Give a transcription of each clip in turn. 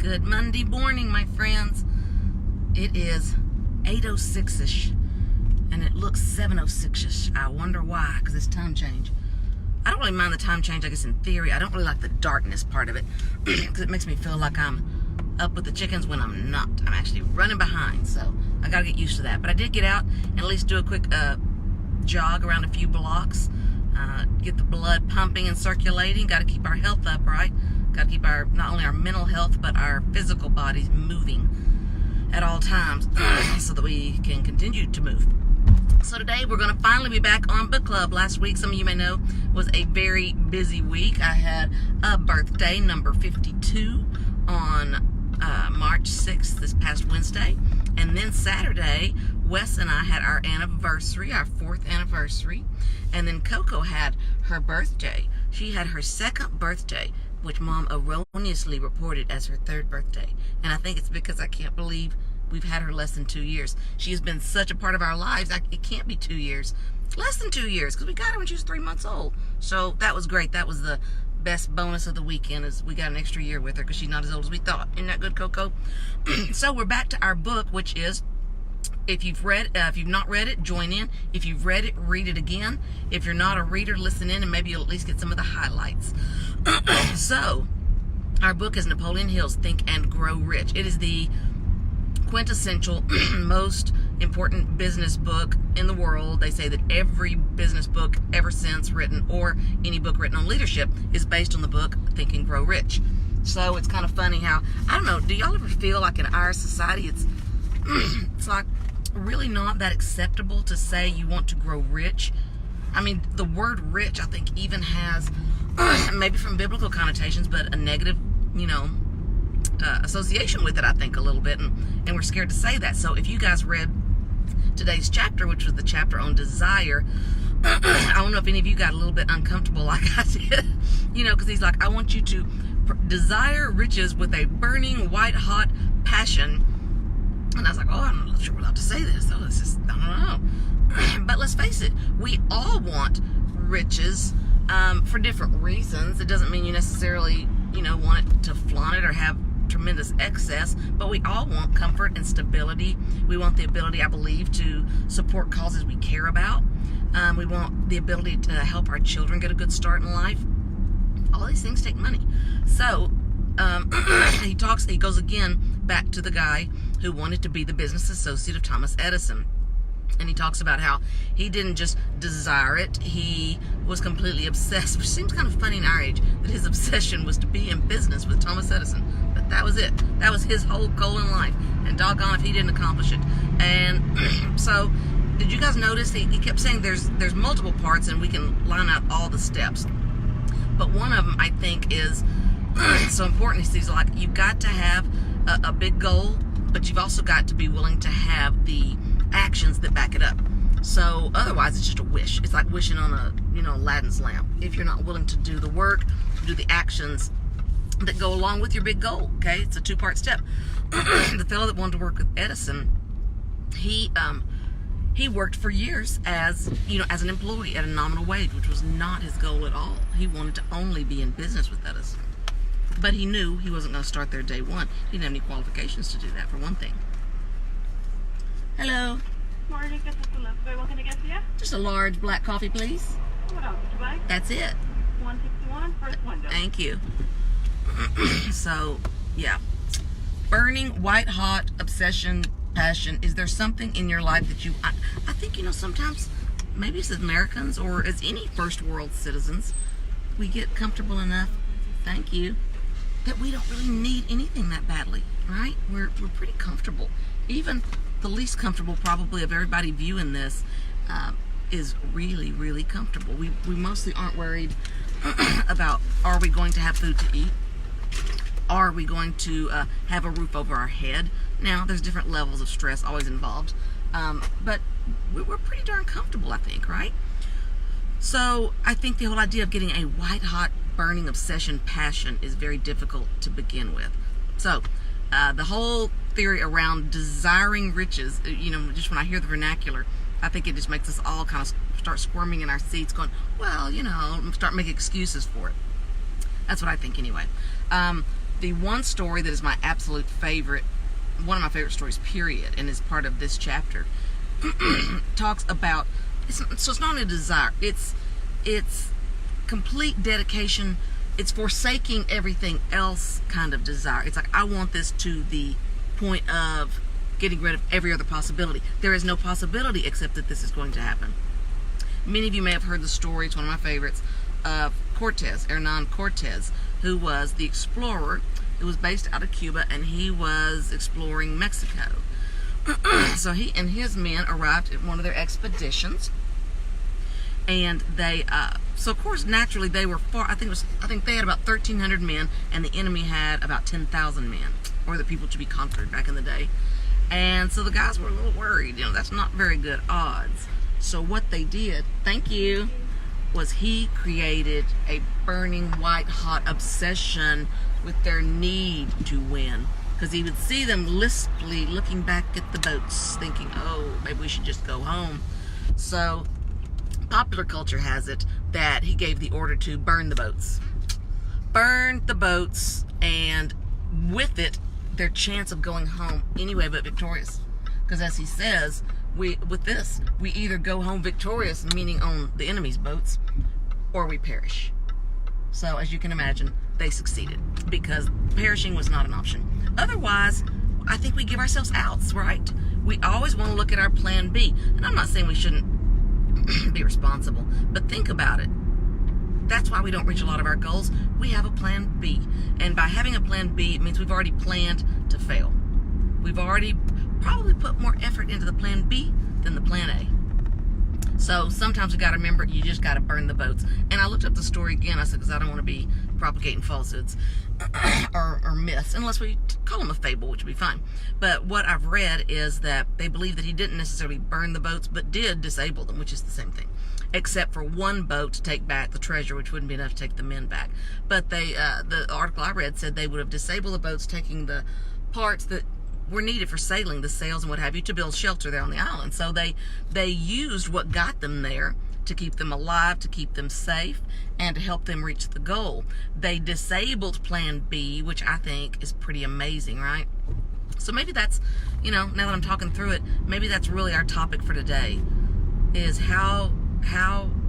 Good Monday morning, my friends. It is 8:06ish, and it looks 7:06ish. I wonder why, because it's time change. I don't really mind the time change, I guess, in theory. I don't really like the darkness part of it, because it makes me feel like I'm up with the chickens when I'm not. I'm actually running behind, so I gotta get used to that. But I did get out and at least do a quick jog around a few blocks, get the blood pumping and circulating. Got to keep our health up, right? Got to keep our, not only our mental health, but our physical bodies moving at all times so that we can continue to move. So today we're going to finally be back on book club. Last week, some of you may know, was a very busy week. I had a birthday, number 52, on March 6th, this past Wednesday. And then Saturday, Wes and I had our anniversary, our 4th anniversary. And then Coco had her birthday. She had her 2nd birthday, which Mom erroneously reported as her 3rd birthday. And I think it's because I can't believe we've had her less than 2 years. She has been such a part of our lives. It can't be 2 years. Less than 2 years, because we got her when she was 3 months old. So that was great. That was the best bonus of the weekend, is we got an extra year with her because she's not as old as we thought. Isn't that good, Coco? So we're back to our book, which is, if you've not read it, join in. If you've read it, read it again. If you're not a reader, listen in, and maybe you'll at least get some of the highlights. So, our book is Napoleon Hill's Think and Grow Rich. It is the quintessential, most important business book in the world. They say that every business book ever since written, or any book written on leadership, is based on the book Think and Grow Rich. So it's kind of funny how, I don't know, do y'all ever feel like in our society it's like really not that acceptable to say you want to grow rich? I mean, the word rich, I think, even has maybe from biblical connotations, but a negative, association with it, I think, a little bit, and we're scared to say that. So if you guys read today's chapter, which was the chapter on desire, I don't know if any of you got a little bit uncomfortable like I did, because he's like, I want you to desire riches with a burning, white-hot passion. And I was like, oh, I'm not sure we're allowed to say this. So it's just, I don't know. But let's face it, we all want riches for different reasons. It doesn't mean you necessarily, want it to flaunt it or have tremendous excess, but we all want comfort and stability. We want the ability, I believe, to support causes we care about. We want the ability to help our children get a good start in life. All these things take money. So he goes again back to the guy who wanted to be the business associate of Thomas Edison. And he talks about how he didn't just desire it, he was completely obsessed, which seems kind of funny in our age, that his obsession was to be in business with Thomas Edison. But that was it. That was his whole goal in life. And doggone if he didn't accomplish it. And so, did you guys notice he kept saying there's multiple parts and we can line out all the steps. But one of them, I think, is so important. He's like, you've got to have a big goal, but you've also got to be willing to have the actions that back it up. So otherwise it's just a wish. It's like wishing on a Aladdin's lamp. If you're not willing to do the work, do the actions that go along with your big goal. Okay, it's a 2-part step. The fellow that wanted to work with Edison, he worked for years as an employee at a nominal wage, which was not his goal at all. He wanted to only be in business with Edison. But he knew he wasn't going to start there day one. He didn't have any qualifications to do that, for one thing. Hello. Morning, this is Elizabeth. What can I get for you? Just a large black coffee, please. What else would you like? That's it. 161, first window. Thank you. So, yeah. Burning, white-hot obsession, passion. Is there something in your life that I think, sometimes, maybe as Americans or as any first world citizens, we get comfortable enough, thank you, that we don't really need anything that badly, right? We're pretty comfortable. Even the least comfortable, probably, of everybody viewing this is really, really comfortable. We mostly aren't worried about, are we going to have food to eat? Are we going to have a roof over our head? Now, there's different levels of stress always involved, but we're pretty darn comfortable, I think, right? So I think the whole idea of getting a white-hot, burning obsession, passion is very difficult to begin with. So the whole theory around desiring riches, just when I hear the vernacular, I think it just makes us all kind of start squirming in our seats going, well, start making excuses for it. That's what I think anyway. The one story that is my absolute favorite, one of my favorite stories, period, and is part of this chapter, talks about, so it's not a desire, it's complete dedication, it's forsaking everything else kind of desire. It's like, I want this to the point of getting rid of every other possibility. There is no possibility except that this is going to happen. Many of you may have heard the story, it's one of my favorites, of Cortez, Hernan Cortez, who was the explorer who was based out of Cuba, and he was exploring Mexico. So he and his men arrived at one of their expeditions, and they, so of course, naturally they were far. I think they had about 1,300 men, and the enemy had about 10,000 men, or the people to be conquered back in the day. And so the guys were a little worried. That's not very good odds. So what they did, thank you, was he created a burning white-hot obsession with their need to win. Because he would see them listfully looking back at the boats, thinking, oh, maybe we should just go home. So popular culture has it that he gave the order to burn the boats. Burn the boats, and with it, their chance of going home anyway but victorious. Because as he says, we either go home victorious, meaning on the enemy's boats, or we perish. So as you can imagine, they succeeded, because perishing was not an option. Otherwise, I think we give ourselves outs, right? We always want to look at our plan B. And I'm not saying we shouldn't be responsible, but think about it. That's why we don't reach a lot of our goals. We have a plan B. And by having a plan B, it means we've already planned to fail. We've already probably put more effort into the plan B than the plan A. So sometimes we got to remember, you just got to burn the boats. And I looked up the story again, I said, because I don't want to be propagating falsehoods or myths, unless we call them a fable, which would be fine. But what I've read is that they believe that he didn't necessarily burn the boats, but did disable them, which is the same thing. Except for one boat to take back the treasure, which wouldn't be enough to take the men back. But they, the article I read said they would have disabled the boats, taking the parts that were needed for sailing, the sails and what have you, to build shelter there on the island. So they used what got them there to keep them alive, to keep them safe, and to help them reach the goal. They disabled Plan B, which I think is pretty amazing, right? So maybe that's, now that I'm talking through it, maybe that's really our topic for today, is how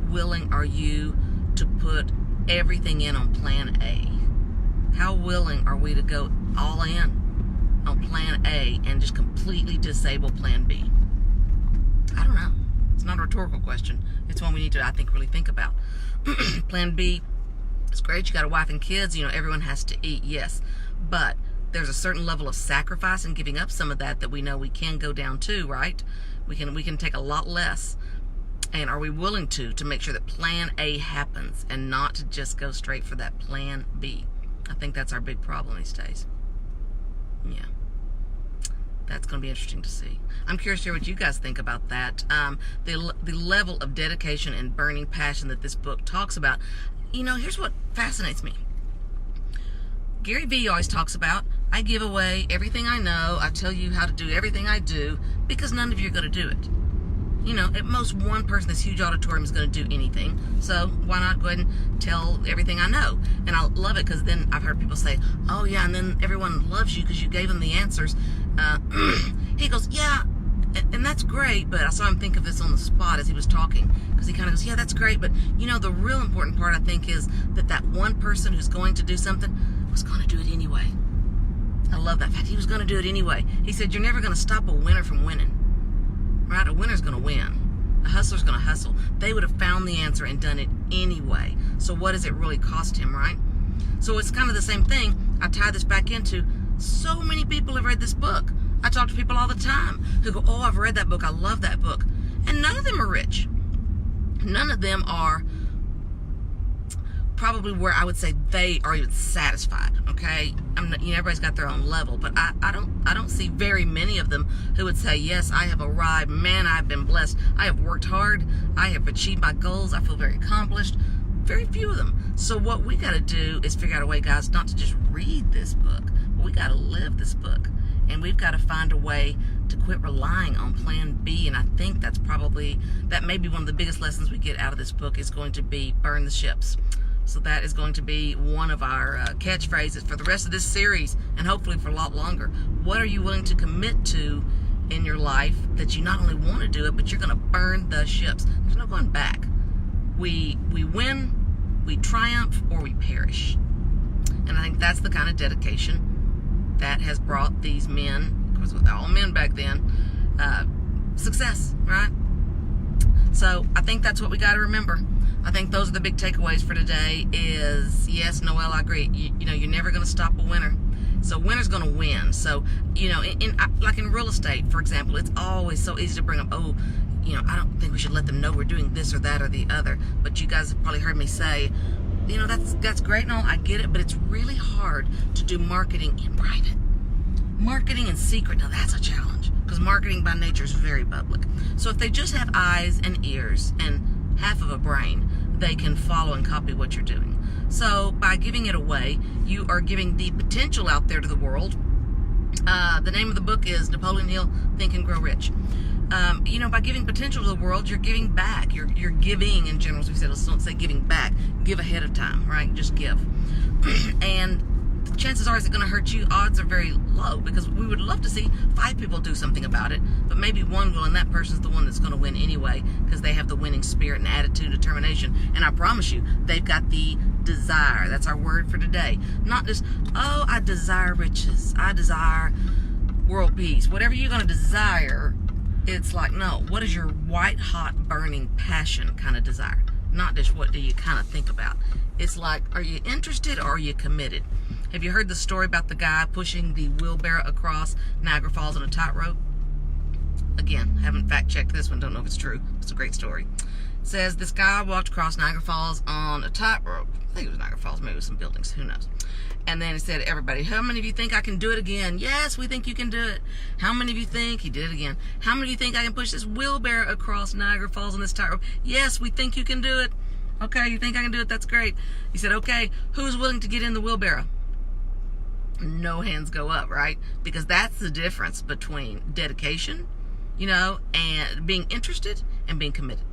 willing are you to put everything in on Plan A? How willing are we to go all in on Plan A and just completely disable Plan B? I don't know. It's not a rhetorical question. It's one we need to, I think, really think about. Plan B is great. You got a wife and kids. Everyone has to eat, yes. But there's a certain level of sacrifice and giving up some of that we know we can go down to, right? We can take a lot less. And are we willing to make sure that Plan A happens and not to just go straight for that Plan B? I think that's our big problem these days. Yeah. That's going to be interesting to see. I'm curious to hear what you guys think about that. The level of dedication and burning passion that this book talks about. Here's what fascinates me. Gary Vee always talks about, I give away everything I know. I tell you how to do everything I do because none of you are going to do it. At most one person in this huge auditorium is going to do anything. So why not go ahead and tell everything I know? And I love it because then I've heard people say, oh yeah, and then everyone loves you because you gave them the answers. He goes, yeah, and that's great, but I saw him think of this on the spot as he was talking, because he kind of goes, yeah, that's great, but the real important part, I think, is that one person who's going to do something was going to do it anyway. I love that fact. He was going to do it anyway. He said, you're never going to stop a winner from winning. Right? A winner's going to win. A hustler's going to hustle. They would have found the answer and done it anyway. So what does it really cost him, right? So it's kind of the same thing. I tie this back into, so many people have read this book. I talk to people all the time who go, oh, I've read that book. I love that book. And none of them are rich. None of them are probably where I would say they are even satisfied. Okay, everybody's got their own level, but I don't see very many of them who would say, yes, I have arrived. Man, I've been blessed. I have worked hard. I have achieved my goals. I feel very accomplished. Very few of them. So what we got to do is figure out a way, guys, not to just read this book, but we got to live this book, and we've got to find a way to quit relying on Plan B. And I think that may be one of the biggest lessons we get out of this book is going to be burn the ships. So that is going to be one of our catchphrases for the rest of this series, and hopefully for a lot longer. What are you willing to commit to in your life that you not only want to do it, but you're going to burn the ships? There's no going back. We win, we triumph, or we perish. And I think that's the kind of dedication that has brought these men, because they're all men back then, success, right? So I think that's what we got to remember. I think those are the big takeaways for today is, yes, Noelle, I agree. You know, you're never going to stop a winner. So winner's going to win. So, you know, like in real estate, for example, it's always so easy to bring up, oh, you know, I don't think we should let them know we're doing this or that or the other. But you guys have probably heard me say, you know, that's great and all, I get it, but it's really hard to do marketing in private. Marketing in secret, now that's a challenge, because marketing by nature is very public. So if they just have eyes and ears and half of a brain, they can follow and copy what you're doing. So by giving it away, you are giving the potential out there to the world. The name of the book is Napoleon Hill, Think and Grow Rich. You know, by giving potential to the world, you're giving back. You're giving in general, as we said. Let's don't say giving back. Give ahead of time, right? Just give. And the chances are, is it going to hurt you? Odds are very low, because we would love to see 5 people do something about it, but maybe 1 will, and that person's the one that's going to win anyway, because they have the winning spirit and attitude, determination. And I promise you, they've got the desire. That's our word for today. Not just, oh, I desire riches. I desire world peace. Whatever you're going to desire, it's like, no, what is your white hot burning passion kind of desire? Not just what do you kind of think about. It's like, are you interested or are you committed? Have you heard the story about the guy pushing the wheelbarrow across Niagara Falls on a tightrope? Again, haven't fact checked this one, don't know if it's true. It's a great story. It says this guy walked across Niagara Falls on a tightrope. I think it was Niagara Falls, maybe it was some buildings, who knows. And then he said to everybody, how many of you think I can do it again? Yes, we think you can do it. How many of you think, he did it again, how many of you think I can push this wheelbarrow across Niagara Falls on this tightrope? Yes, we think you can do it. Okay, you think I can do it? That's great. He said, okay, who's willing to get in the wheelbarrow? No hands go up, right? Because that's the difference between dedication, you know, and being interested and being committed.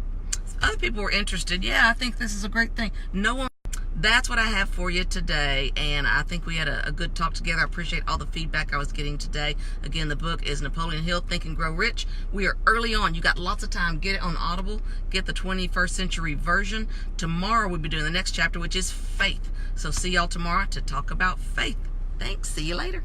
Other people were interested. Yeah, I think this is a great thing. No one. That's what I have for you today, and I think we had a good talk together. I appreciate all the feedback I was getting today. Again, the book is Napoleon Hill, Think and Grow Rich. We are early on. You got lots of time. Get it on Audible. Get the 21st century version. Tomorrow we'll be doing the next chapter, which is faith. So see y'all tomorrow to talk about faith. Thanks. See you later.